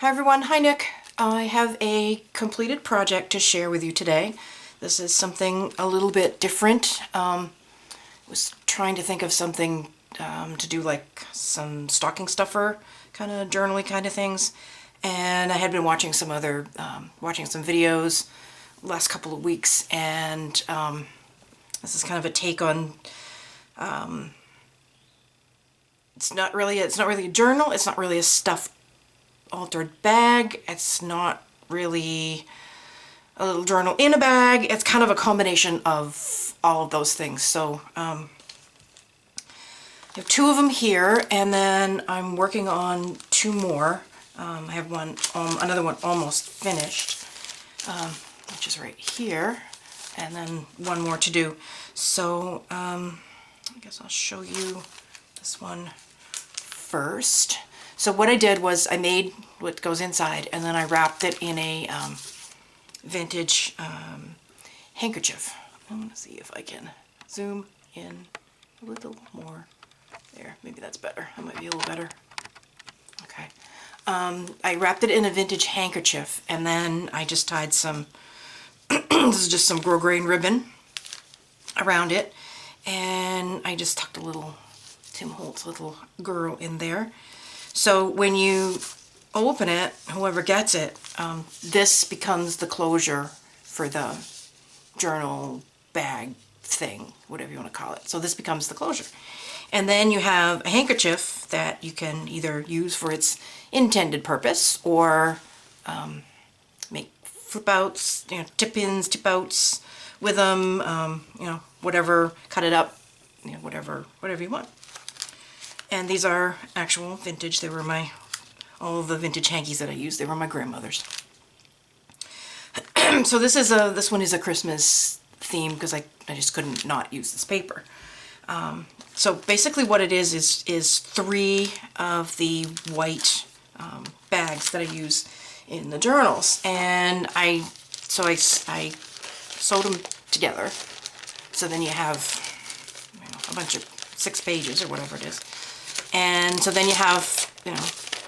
Hi everyone, hi Nick. I have a completed project to share with you today. This is something a little bit different. Was trying to think of something to do, like some stocking stuffer kind of journaly kind of things, and I had been watching some other watching some videos last couple of weeks, and this is kind of a take on it's not really a journal, it's not really a stuffed altered bag, it's not really a little journal in a bag, it's kind of a combination of all of those things. So I have two of them here, and then I'm working on two more. I have another one almost finished, which is right here, and then one more to do. So I guess I'll show you this one first. So what I did was I made what goes inside, and then I wrapped it in a vintage handkerchief. I'm going to see if I can zoom in a little more. There, maybe that's better. That might be a little better. Okay. I wrapped it in a vintage handkerchief, and then I just tied some, this is just some grosgrain ribbon around it, and I just tucked a little Tim Holtz little girl in there. So when you open it, whoever gets it, this becomes the closure for the journal bag thing, whatever you want to call it. So this becomes the closure. And then you have a handkerchief that you can either use for its intended purpose or make flip outs, tip-ins, tip-outs with them, whatever, cut it up, whatever you want. And these are actual vintage. They were all of the vintage hankies that I used. They were my grandmother's. So this one is a Christmas theme because I just couldn't not use this paper. So basically what it is three of the white bags that I use in the journals, and I sewed them together. So then you have a bunch of 6 pages or whatever it is, and so then you have you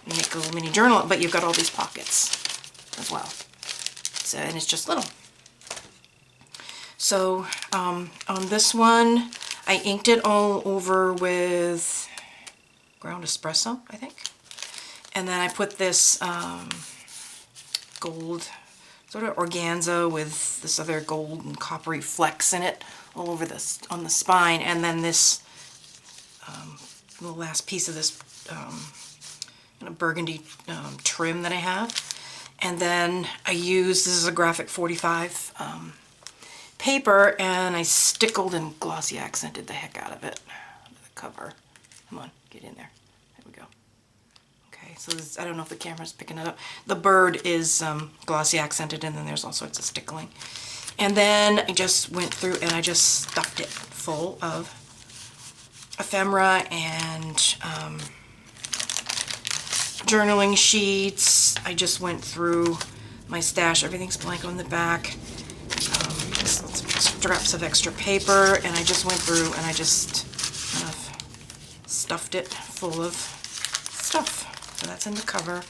make a little mini journal, but you've got all these pockets as well. So, and it's just little. So on this one, I inked it all over with ground espresso, I think. And then I put this gold sort of organza with this other gold and coppery flecks in it all over this on the spine. And then this the last piece of this burgundy trim that I have. And then this is a graphic 45 paper, and I stickled and glossy accented the heck out of it. The cover. Come on, get in there. There we go. Okay, so this, I don't know if the camera's picking it up. The bird is glossy accented, and then there's all sorts of stickling. And then I just went through and I just stuffed it full of ephemera and journaling sheets. I just went through my stash. Everything's blank on the back. Straps of extra paper, and I just went through and I just kind of stuffed it full of stuff. So that's in the cover.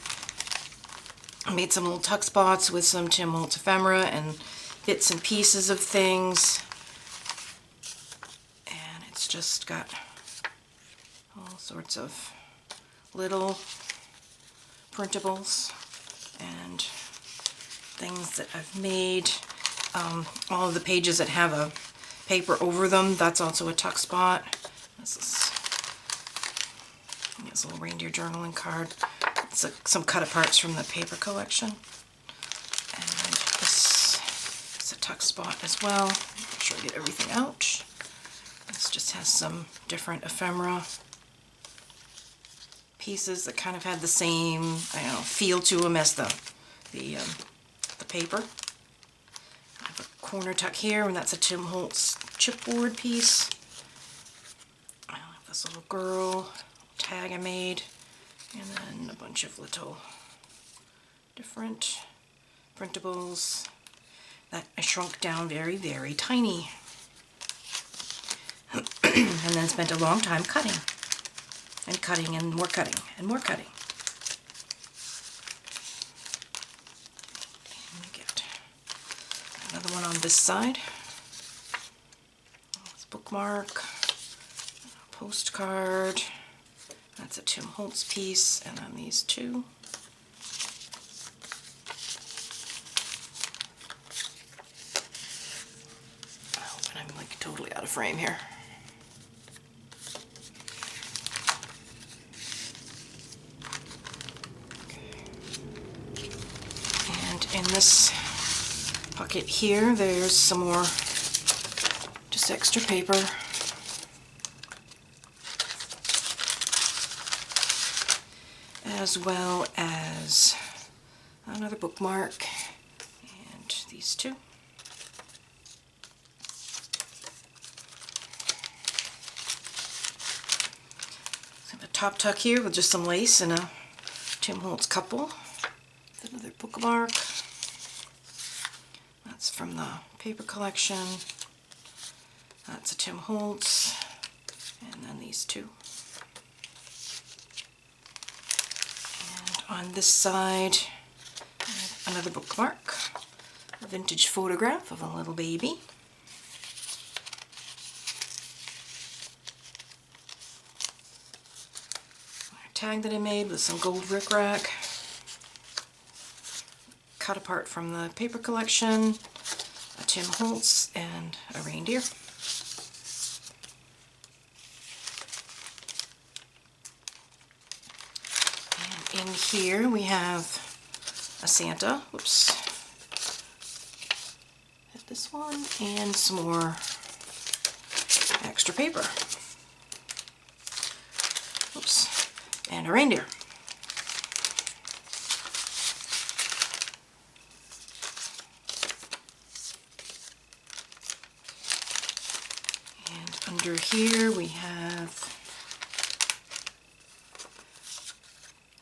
I made some little tuck spots with some Tim Holtz ephemera and bits and pieces of things, and it's just got all sorts of little printables and things that I've made. All of the pages that have a paper over them, that's also a tuck spot. This is a little reindeer journaling card. It's some cut aparts from the paper collection. And this is a tuck spot as well. Make sure I get everything out. This just has some different ephemera pieces that kind of had the same, feel to them as the paper. Corner tuck here, and that's a Tim Holtz chipboard piece. I have this little girl tag I made, and then a bunch of little different printables that I shrunk down very, very tiny. And then spent a long time cutting and cutting and more cutting and more cutting. Another one on this side. It's a bookmark, a postcard. That's a Tim Holtz piece, and then these two. Oh, and I'm like totally out of frame here. In this pocket here, there's some more just extra paper. As well as another bookmark and these two. So I have a top tuck here with just some lace and a Tim Holtz couple. Another bookmark. That's from the paper collection. That's a Tim Holtz. And then these two. And on this side, another bookmark. A vintage photograph of a little baby. A tag that I made with some gold rickrack. Cut apart from the paper collection, a Tim Holtz, and a reindeer. And in here we have a Santa, whoops, hit this one, and some more extra paper, whoops, and a reindeer. Under here we have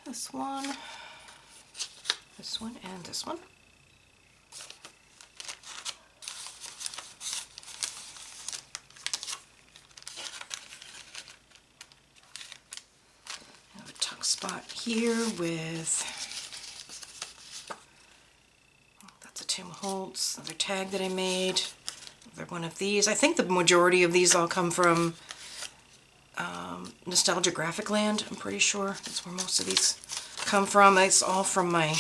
this one, and this one. I have a tuck spot here with, that's a Tim Holtz, another tag that I made. Another one of these. I think the majority of these all come from Nostalgia Graphic Land. I'm pretty sure that's where most of these come from. It's all from my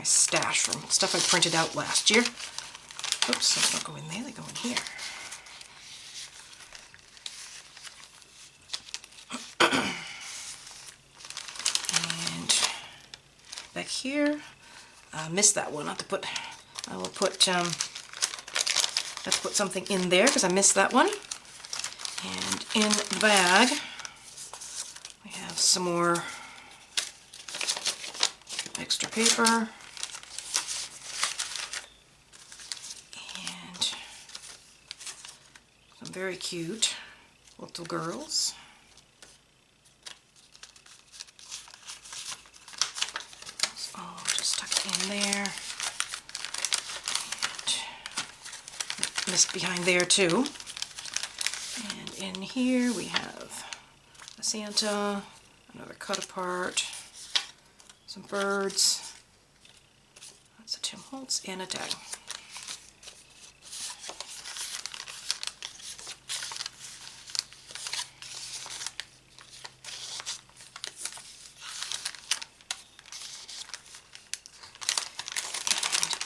stash from stuff I printed out last year. Oops, those don't go in there, they go in here. And back here, I missed that one. I will put let's put something in there because I missed that one. And in the bag, we have some more extra paper. And some very cute little girls. It's all just tucked in there. Missed behind there too. And in here we have a Santa, another cut apart, some birds, that's a Tim Holtz, and a tag.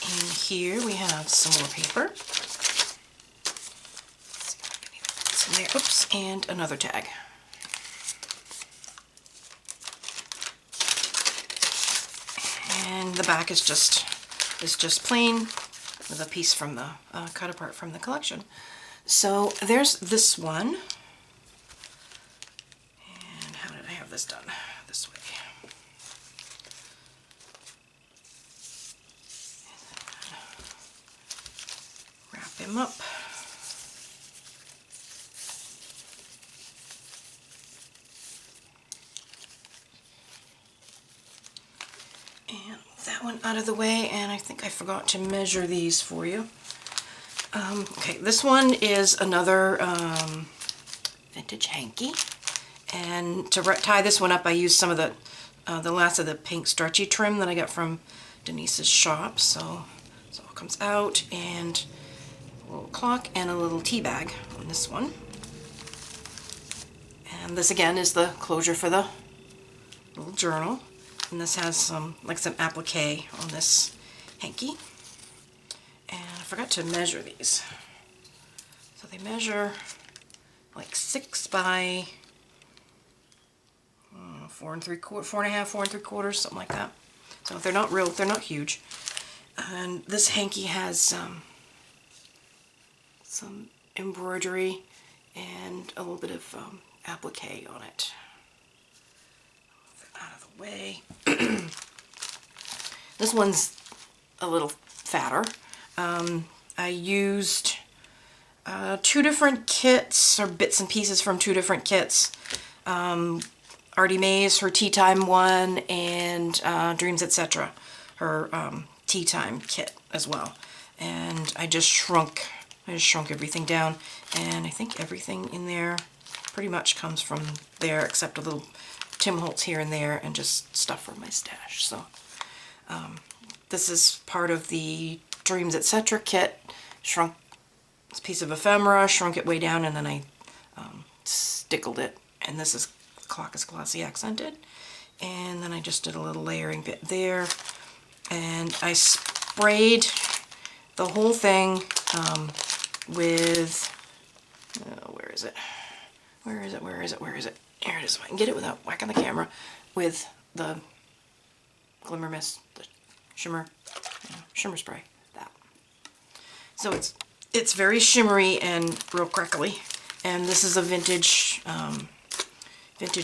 And in here we have some more paper. There, oops, and another tag. And the back is just plain with a piece from the cut apart from the collection. So there's this one. And how did I have this done? This way. Wrap him up. One out of the way, and I think I forgot to measure these for you. Okay, this one is another vintage hanky, and to tie this one up I used some of the last of the pink stretchy trim that I got from Denise's shop, so it's all comes out, and a little clock and a little tea bag on this one. And this again is the closure for the little journal. And this has some applique on this hanky. And I forgot to measure these. So they measure like 6 by 4 3/4, 4 1/2, 4 3/4, something like that. So they're not huge. And this hanky has some embroidery and a little bit of applique on it. Move that out of the way. This one's a little fatter. I used 2 different kits, or bits and pieces from 2 different kits. Artie Mae's, her Tea Time one, and Dreams Etc., her Tea Time kit as well. And I just shrunk everything down, and I think everything in there pretty much comes from there, except a little Tim Holtz here and there, and just stuff from my stash. So this is part of the Dreams Etc. kit. Shrunk this piece of ephemera, shrunk it way down, and then I stickled it. And this is clock is glossy accented. And then I just did a little layering bit there. And I sprayed the whole thing with, where is it? Here it is, if I can get it without whacking the camera, with the Glimmer Mist, the shimmer spray, that. So it's very shimmery and real crackly. And this is a vintage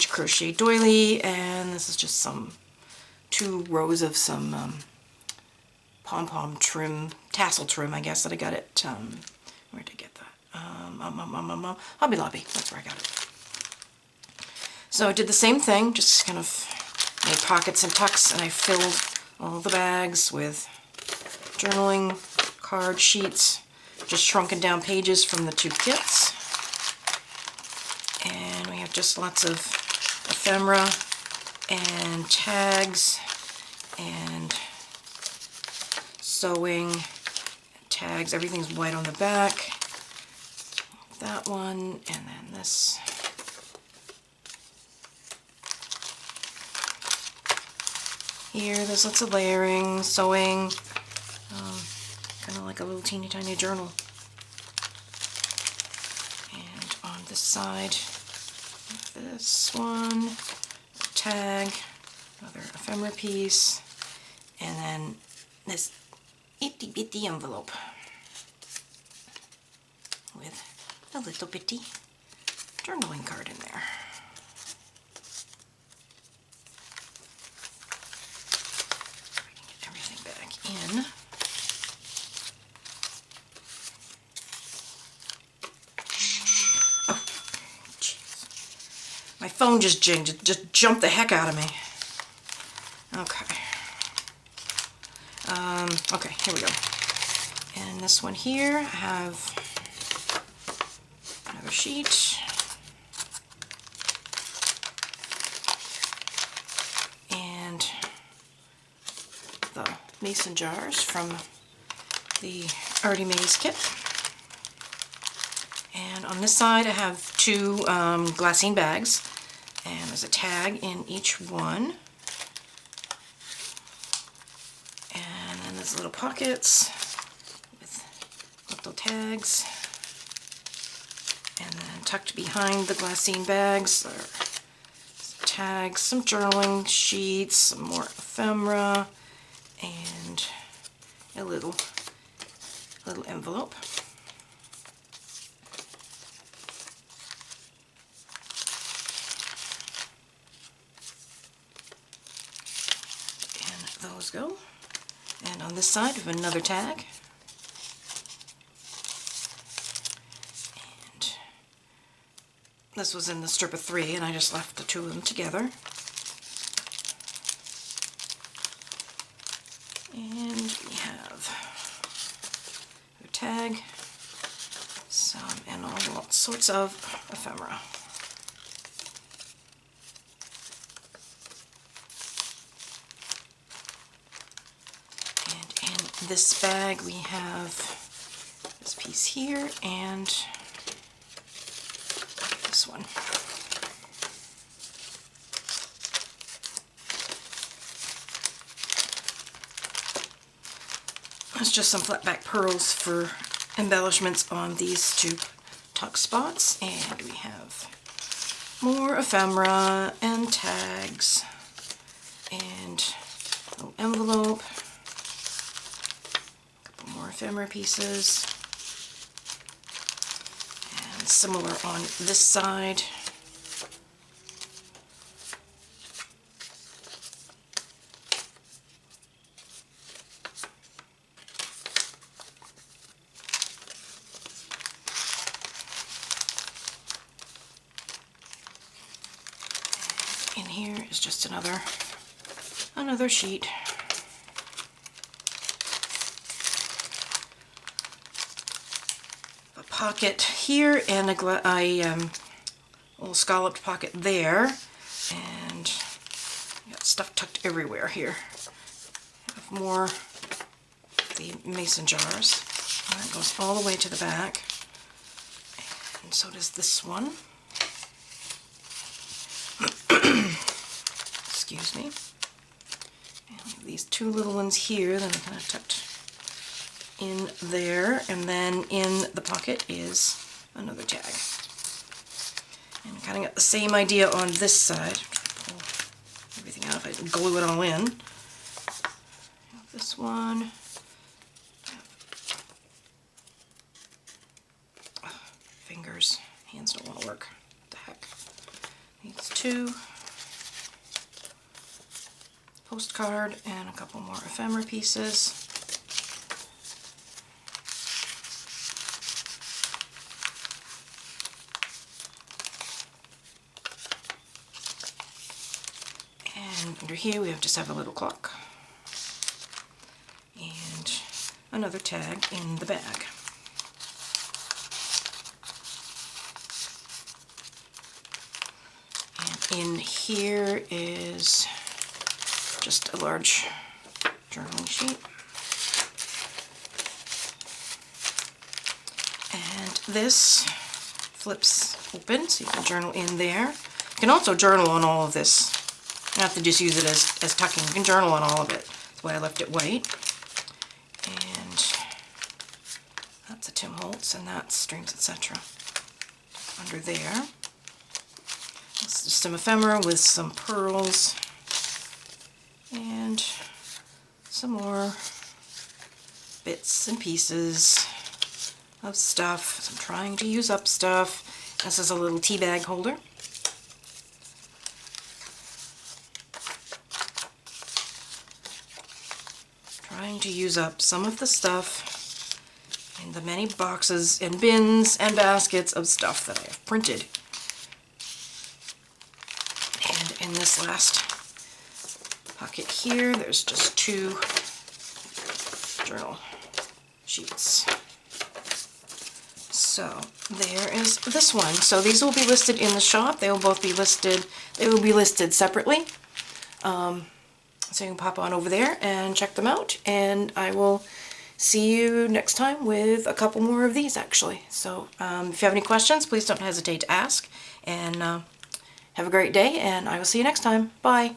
crochet doily, and this is just 2 rows of some pom-pom trim, tassel trim, I guess, that I got at, where did I get that? Hobby Lobby, that's where I got it. So I did the same thing, just kind of made pockets and tucks, and I filled all the bags with journaling card sheets, just shrunken down pages from the 2 kits. And we have just lots of ephemera and tags and sewing tags. Everything's white on the back. That one, and then this. Here, there's lots of layering, sewing, kind of like a little teeny tiny journal. And on this side, this one, a tag, another ephemera piece, and then this itty bitty envelope with a little bitty journaling card in there. Get everything back in. Oh, jeez. My phone just jinged, just jumped the heck out of me. Okay. Okay, here we go. And this one here, I have another sheet. And the mason jars from the Artie Mae's kit. And on this side, I have 2 glassine bags. And there's a tag in each one. There's little pockets with little tags, and then tucked behind the glassine bags are some tags, some journaling sheets, some more ephemera, and a little envelope. And those go. And on this side, we have another tag. And this was in the strip of 3, and I just left the 2 of them together. And we have a tag, and all sorts of ephemera. this bag we have this piece here and this one. It's just some flat back pearls for embellishments on these two tuck spots, and we have more ephemera and tags and a little envelope, a couple more ephemera pieces, and similar on this side. In here is just another sheet. A pocket here and a little scalloped pocket there, and got stuff tucked everywhere here. Have more of the mason jars. And that goes all the way to the back, and so does this one. Excuse me. And these two little ones here that are kind of tucked in there, and then in the pocket is another tag. And I kind of got the same idea on this side. Pull everything out if I glue it all in. This one. Fingers, hands don't want to work. What the heck? These two. Postcard and a couple more ephemera pieces. And under here we just have a little clock and another tag in the bag. And in here is just a large journaling sheet. And this flips open so you can journal in there. You can also journal on all of this. You don't have to just use it as tucking. You can journal on all of it. That's why I left it white. And that's a Tim Holtz, and that's Streams, etc. under there. This is some ephemera with some pearls. And some more bits and pieces of stuff. So I'm trying to use up stuff. This is a little tea bag holder. Trying to use up some of the stuff in the many boxes and bins and baskets of stuff that I have printed. And in this last pocket here, there's just two journal sheets. So there is this one. So these will be listed in the shop. They will both be listed. They will be listed separately. So you can pop on over there and check them out. And I will see you next time with a couple more of these, actually. So if you have any questions, please don't hesitate to ask. And have a great day, and I will see you next time. Bye.